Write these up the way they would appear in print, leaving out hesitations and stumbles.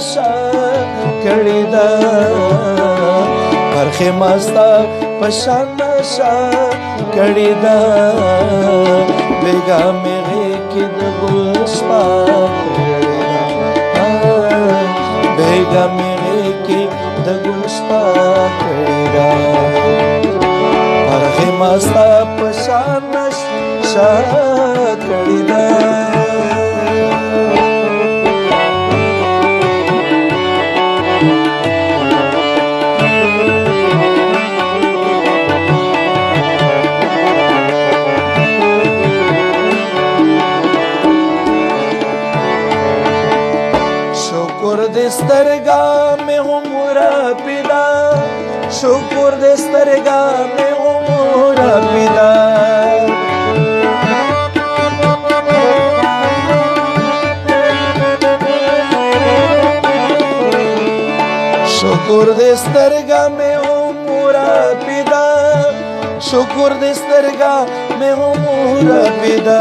نشا کړی دا پرخه مستا پشان نشا کړی دا بیگا میغه کې د ګل شپه بیگا میغه کې د ګل شپه کړی دا پرخه مستا پشان نشا کړی دا سترگا میں عمرہ پیدا شکر دے سترگا میں عمرہ پیدا شکر دے سترگا میں عمرہ پیدا شکر دے سترگا میں عمرہ پیدا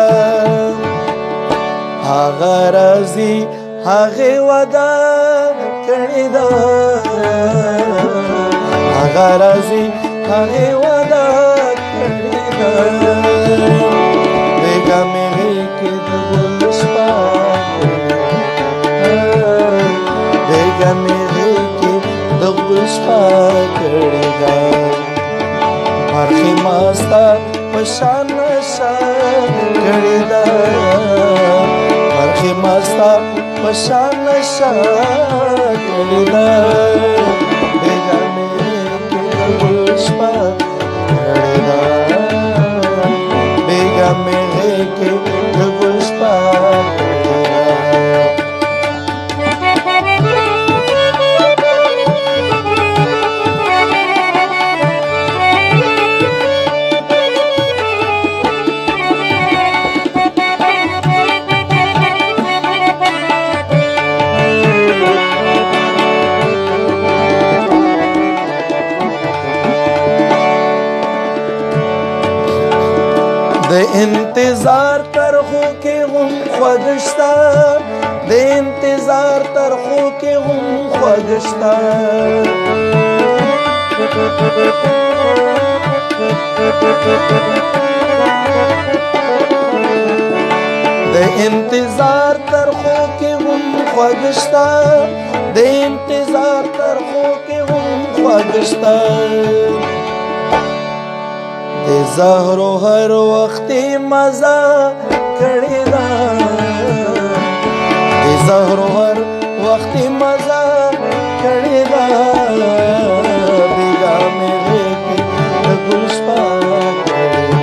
آغا رازی هغه ودا کړی دا هغه راځي هغه ودا کړی دا بیگا مې کې د ګل شپه بیگا مې کې د ګل شپه کړی دا پرخه مستا پشان نشا کړی دا پرخه مستا پشان نشا کړی دا بیگا مې کې د ګل شپه کړی دا بیگا مې کې د ګل شپه د انتظار ترخو کې هم خوږشتا د انتظار ترخو کې هم خوږشتا د انتظار ترخو کې هم خوږشتا د انتظار ترخو کې هم خوږشتا د زهرو هر وخت مزه کړی دا د زهرو هر وخت مزه کړی دا بیگا مې کې د ګل شپه کړی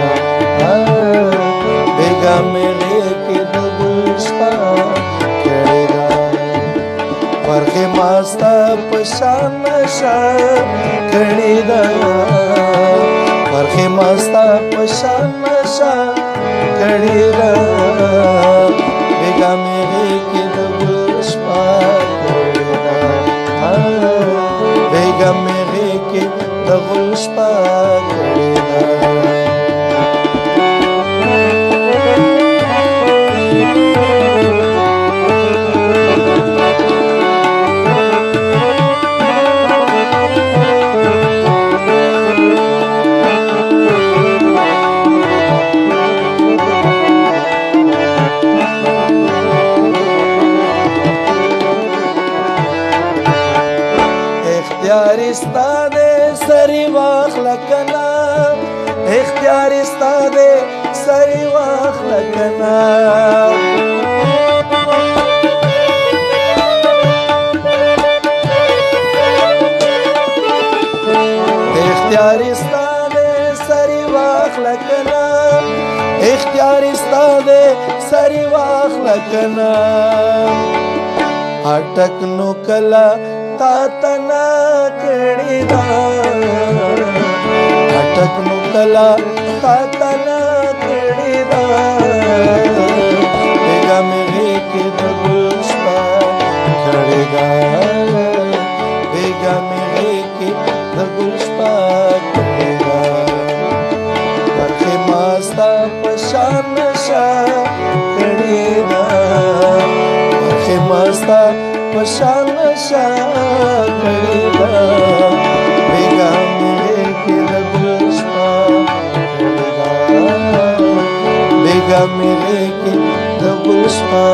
دا بیگا مې کې د ګل شپه کړی دا پرخه مستا پشان نشا کړی دا پرخه مستا پشان نشا کړی دا بیگا مې کې د ګل شپه کړی دا بیگا مې کې د ګل شپه کړی دا اختیار ستا دے سری واخله کنا اختیار ستا دے سری واخله کنا اختیار ستا دے سری واخله کنا اختیار ستا دے سری واخله کنا اٹک نو کلا تا تنا کړی دا اٹک نو کلا تا تنا کړی دا بیگا مې کې د ګل شپه کړی دا بیگا مې کې د ګل شپه کړی دا پرخه مستا پشان نشا کړی دا پرخه مستا پشان نشا کړې ده بیګا مې کې د ګل شپه کړې ده بیګا مې کې د ګل شپه